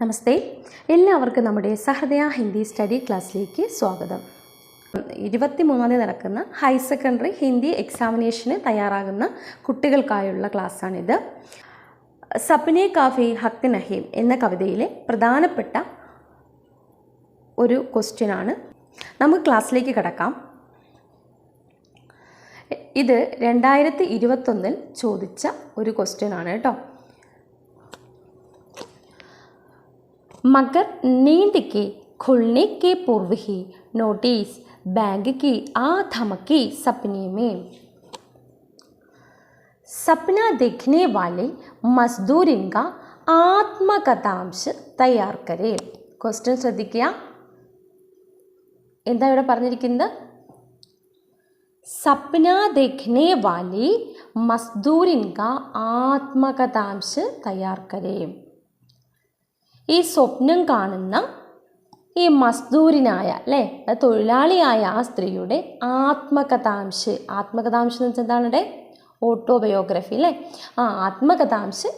നമസ്തേ, എല്ലാവർക്കും നമ്മുടെ സഹൃദയ ഹിന്ദി സ്റ്റഡി ക്ലാസ്സിലേക്ക് സ്വാഗതം. 23 നടക്കുന്ന ഹയർ സെക്കൻഡറി ഹിന്ദി എക്സാമിനേഷന് തയ്യാറാകുന്ന കുട്ടികൾക്കായുള്ള ക്ലാസ്സാണിത്. സപ്നെ കാഫി ഹക്ക് നഹീം എന്ന കവിതയിലെ പ്രധാനപ്പെട്ട ഒരു ക്വസ്റ്റ്യനാണ്. നമുക്ക് ക്ലാസ്സിലേക്ക് കടക്കാം. ഇത് 2021 ചോദിച്ച ഒരു ക്വസ്റ്റ്യനാണ് കേട്ടോ. मगर नींद के खुलने के पूर्व ही नोटिस बैग की आ धमकी सपने में. सपना देखने वाले मजदूर इनका ആത്മകഥാംശ തയ്യാർ കരേ. ക്വസ്റ്റ്യൻ ശ്രദ്ധിക്കുക. എന്താ ഇവിടെ പറഞ്ഞിരിക്കുന്നത്? സപ്ന ദേഖ്നെ വാലി മസ്ദൂർ ഇൻകാ ആത്മകഥാംശ തയ്യാർ കരേ. ഈ സ്വപ്നം കാണുന്ന ഈ മസ്ദൂരിനായ തൊഴിലാളിയായ ആ സ്ത്രീയുടെ ആത്മകഥാംശ് എന്ന് വെച്ചാൽ എന്താണ്? ഓട്ടോബയോഗ്രഫി ആത്മകഥാംശ്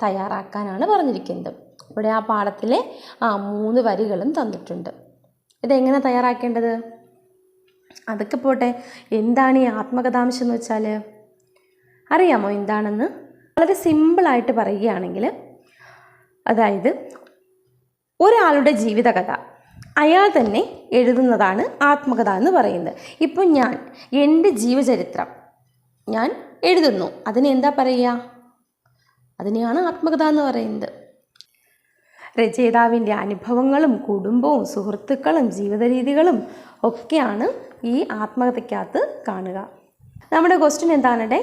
തയ്യാറാക്കാനാണ് പറഞ്ഞിരിക്കുന്നത്. ഇവിടെ ആ പാഠത്തിലെ 3 വരികളും തന്നിട്ടുണ്ട്. ഇതെങ്ങനെ തയ്യാറാക്കേണ്ടത്? അതൊക്കെ പോട്ടെ, എന്താണ് ഈ ആത്മകഥാംശം എന്ന് വെച്ചാൽ അറിയാമോ എന്താണെന്ന്? വളരെ സിമ്പിളായിട്ട് പറയുകയാണെങ്കിൽ, അതായത് ഒരാളുടെ ജീവിതകഥ അയാൾ തന്നെ എഴുതുന്നതാണ് ആത്മകഥ എന്ന് പറയുന്നത്. ഇപ്പം എൻ്റെ ജീവചരിത്രം ഞാൻ എഴുതുന്നു, അതിനെ എന്താ പറയുക? അതിനെയാണ് ആത്മകഥ എന്ന് പറയുന്നത്. രചയിതാവിൻ്റെ അനുഭവങ്ങളും കുടുംബവും സുഹൃത്തുക്കളും ജീവിത രീതികളും ഒക്കെയാണ് ഈ ആത്മകഥയ്ക്കകത്ത് കാണുക. നമ്മുടെ ക്വസ്റ്റ്യൻ എന്താണ്?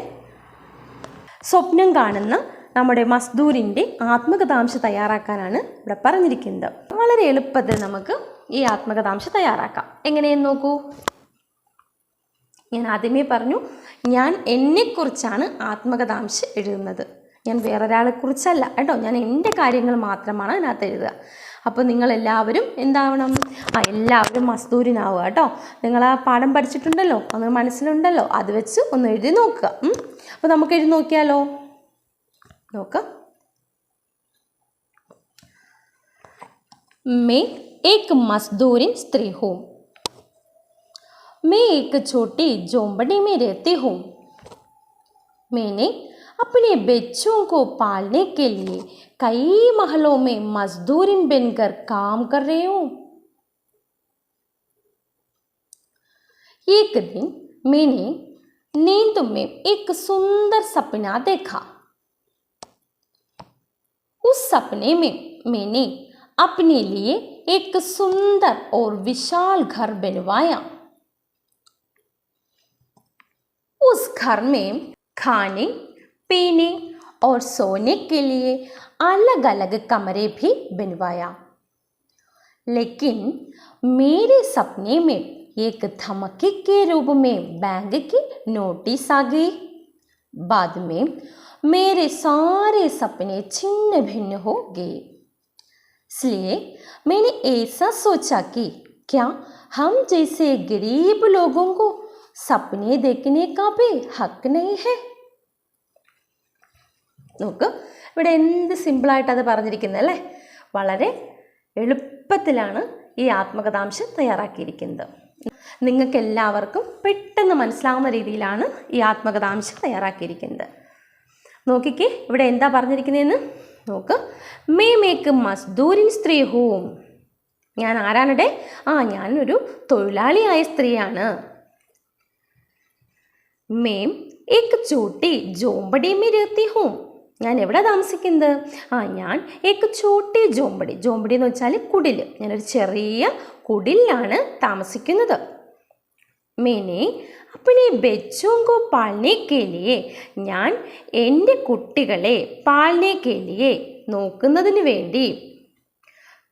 സ്വപ്നം കാണുന്ന നമ്മുടെ മസ്ദൂരിൻ്റെ ആത്മകഥാംശ തയ്യാറാക്കാനാണ് ഇവിടെ പറഞ്ഞിരിക്കുന്നത്. വളരെ എളുപ്പത്തിൽ നമുക്ക് ഈ ആത്മകഥാംശ തയ്യാറാക്കാം. എങ്ങനെയെന്ന് നോക്കൂ. ഞാൻ ആദ്യമേ പറഞ്ഞു, ഞാൻ എന്നെക്കുറിച്ചാണ് ആത്മകഥാംശ എഴുതുന്നത്. ഞാൻ വേറൊരാളെക്കുറിച്ചല്ല കേട്ടോ. ഞാൻ എൻ്റെ കാര്യങ്ങൾ മാത്രമാണ് അതിനകത്ത് എഴുതുക. അപ്പോൾ നിങ്ങളെല്ലാവരും എന്താവണം? എല്ലാവരും മസ്ദൂരിനാവുക കേട്ടോ. നിങ്ങൾ ആ പാഠം പഠിച്ചിട്ടുണ്ടല്ലോ, അത് മനസ്സിലുണ്ടല്ലോ, അത് വെച്ച് ഒന്ന് എഴുതി നോക്കുക. അപ്പോൾ നമുക്ക് എഴുതി നോക്കിയാലോ? നോക്കാം. मैं एक मजदूर स्त्री हूँ. मैं एक छोटी झोंपड़ी में रहती हूँ. मैंने अपने बच्चों को पालने के लिए कई महलों में मजदूर बनकर काम कर रही हूँ. एक दिन मैंने नींद में एक सुंदर सपना देखा. उस सपने में मैंने अपने लिए एक सुंदर और विशाल घर बनवाया. उस घर में खाने पीने और सोने के लिए अलग अलग कमरे भी बनवाया. लेकिन मेरे सपने में एक धमकी के रूप में बैंक की नोटिस आ गई. बाद में मेरे सारे सपने छिन्न भिन्न हो गए. इसलिए मैंने ऐसा सोचा कि क्या हम जैसे गरीब लोगों को सपने देखने का भी हक नहीं है. നോക്ക്, ഇവിടെ എന്ത് സിമ്പിളായിട്ട് അത് പറഞ്ഞിരിക്കുന്നത് അല്ലേ. വളരെ എളുപ്പത്തിലാണ് ഈ ആത്മകഥാംശം തയ്യാറാക്കിയിരിക്കുന്നത്. നിങ്ങൾക്ക് എല്ലാവർക്കും പെട്ടെന്ന് മനസ്സിലാവുന്ന രീതിയിലാണ് ഈ ആത്മകഥാംശം തയ്യാറാക്കിയിരിക്കുന്നത്. നോക്കിക്കേ, ഇവിടെ എന്താ പറഞ്ഞിരിക്കുന്നതെന്ന് നോക്ക്. മേക്ക് മസ്ദൂരിൻ സ്ത്രീ ഹൂം. ഞാൻ ആരാണിടെ? ഞാനൊരു തൊഴിലാളിയായ സ്ത്രീയാണ്. മേം ഏക് ചോട്ടി ജോമ്പടി മേ രഹത്തി ഹൂം. ഞാൻ എവിടെ താമസിക്കുന്നത്? ഞാൻ ഏക് ചോട്ടി ജോമ്പടി. ജോമ്പടി എന്ന് വെച്ചാൽ കുടിൽ. ഞാനൊരു ചെറിയ കുടിലാണ് താമസിക്കുന്നത്. മേനെ അപ്പനെ ബച്ചോങ്കോ പാൽനെ കേലിയെ. ഞാൻ എൻ്റെ കുട്ടികളെ പാൽനെ കേലിയെ നോക്കുന്നതിന് വേണ്ടി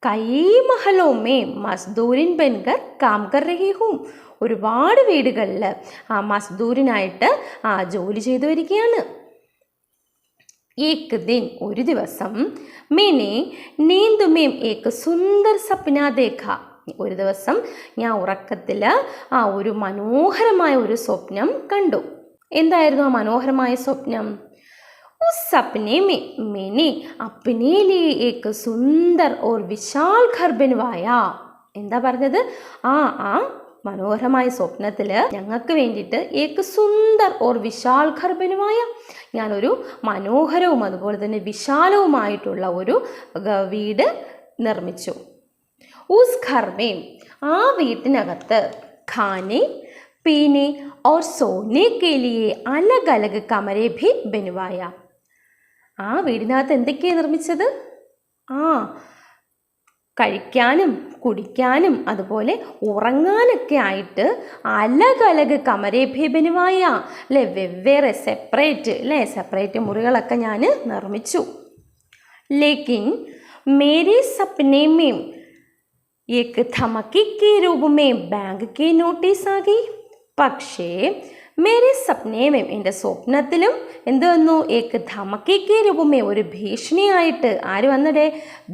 കൈ മഹലോമേ മസ്ദൂരിൻ ബൻകർ കാം കർ രഹി ഹൂം. ഒരുപാട് വീടുകളിൽ മസ്ദൂരിനായിട്ട് ജോലി ചെയ്തു വരികയാണ്. ഏക് ദിൻ ഒരു ദിവസം മേനെ നീന്തുമേം ഏക് സുന്ദർ സപ്ന ദേഖ. ഒരു ദിവസം ഞാൻ ഉറക്കത്തിൽ ഒരു മനോഹരമായ ഒരു സ്വപ്നം കണ്ടു. എന്തായിരുന്നു ആ മനോഹരമായ സ്വപ്നം? उस सपने में मैंने अपने लिए एक सुंदर और विशाल घर बनवाया. എന്താ പറഞ്ഞത്? ആ മനോഹരമായ സ്വപ്നത്തിൽ ഞങ്ങൾക്ക് വേണ്ടിയിട്ട് ഏക്ക് സുന്ദർ ഓർ വിശാൽ ഘർ ബനവായ, ഞാനൊരു മനോഹരവും അതുപോലെ തന്നെ വിശാലവുമായിട്ടുള്ള ഒരു വീട് നിർമ്മിച്ചു. ഉസ് ഘർ മേ, ആ വീട്ടിനകത്ത് ഖാനെ പീനെ और सोने के लिए अलग अलग कमरे भी बनवाया. ആ വീടിനകത്ത് എന്തൊക്കെയാണ് നിർമ്മിച്ചത്? കഴിക്കാനും കുടിക്കാനും അതുപോലെ ഉറങ്ങാനൊക്കെ ആയിട്ട് അലഗ് അലഗ് കമരേ ഭി ബനവായ, അല്ലേ, വെവ്വേറെ സെപ്പറേറ്റ് മുറികളൊക്കെ ഞാൻ നിർമ്മിച്ചു. ലേക്കിൻ മേരെ സപ്നെ മേം ഏക് ധമകി കെ രൂപ മേം ബാങ്ക് കെ നോട്ടീസ് ആ ഗയി. പക്ഷേ മേരെ സ്വപ്നേമേം, എൻ്റെ സ്വപ്നത്തിലും എന്ത് വന്നു? ഏക്ക് ധമക്കിക്ക് രൂപമേ, ഒരു ഭീഷണിയായിട്ട് ആര് വന്നടേ?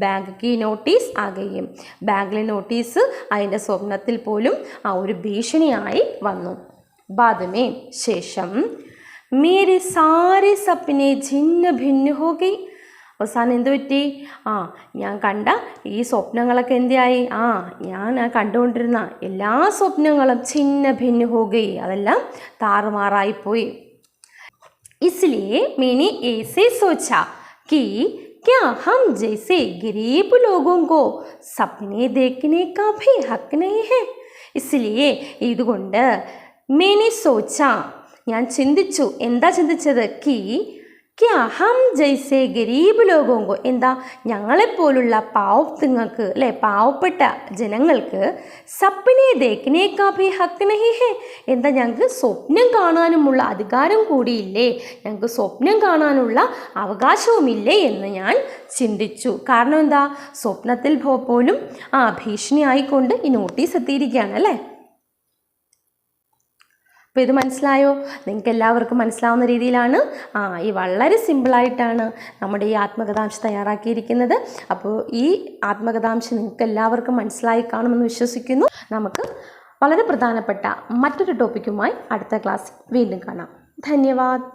ബാങ്ക് കി നോട്ടീസ് ആകുകയും, ബാങ്കിലെ നോട്ടീസ് അതിൻ്റെ സ്വപ്നത്തിൽ പോലും ആ ഒരു ഭീഷണിയായി വന്നു. ബാദമേ, ശേഷം മേരെ സാരെ സപ്നെ ഛിന്ന ഭിന്ന ഹോ ഗയി. അവസാനം എന്ത് പറ്റി? ഞാൻ കണ്ട ഈ സ്വപ്നങ്ങളൊക്കെ എന്തായി? ഞാൻ കണ്ടുകൊണ്ടിരുന്ന എല്ലാ സ്വപ്നങ്ങളും ഛിന്ന ഭിന്ന ഹോ ഗയി, അതെല്ലാം താറുമാറായിപ്പോയി. इसलिए मैंने ऐसे सोचा कि क्या हम जैसे गरीब लोगों को सपने देखने का भी हक नहीं है. इसलिए ഇതുകൊണ്ട് मैंने सोचा, ഞാൻ ചിന്തിച്ചു. എന്താ ചിന്തിച്ചത്? कि क्या हम जैसे गरीब लोगों को, എന്താ, ഞങ്ങളെപ്പോലുള്ള പാവത്തുങ്ങൾക്ക്, അല്ലേ, പാവപ്പെട്ട ജനങ്ങൾക്ക് സപ്നെ ദേഖ്നെ കാ ഭി ഹക്ക് നഹി ഹെ, എന്താ, ഞങ്ങൾക്ക് സ്വപ്നം കാണാനുമുള്ള അധികാരം കൂടിയില്ലേ, ഞങ്ങൾക്ക് സ്വപ്നം കാണാനുള്ള അവകാശവുമില്ലേ എന്ന് ഞാൻ ചിന്തിച്ചു. കാരണം എന്താ? സ്വപ്നത്തിൽ പോലും ഭീഷണി ആയിക്കൊണ്ട് ഈ നോട്ടീസ് എത്തിയിരിക്കുകയാണ്, അല്ലേ. അപ്പോൾ ഇത് മനസ്സിലായോ? നിങ്ങൾക്ക് എല്ലാവർക്കും മനസ്സിലാവുന്ന രീതിയിലാണ് ഈ വളരെ സിമ്പിളായിട്ടാണ് നമ്മുടെ ഈ ആത്മകഥാംശം തയ്യാറാക്കിയിരിക്കുന്നത്. അപ്പോൾ ഈ ആത്മകഥാംശം നിങ്ങൾക്ക് എല്ലാവർക്കും മനസ്സിലായി കാണുമെന്ന് വിശ്വസിക്കുന്നു. നമുക്ക് വളരെ പ്രധാനപ്പെട്ട മറ്റൊരു ടോപ്പിക്കുമായി അടുത്ത ക്ലാസ്സിൽ വീണ്ടും കാണാം. ധന്യവാദ്.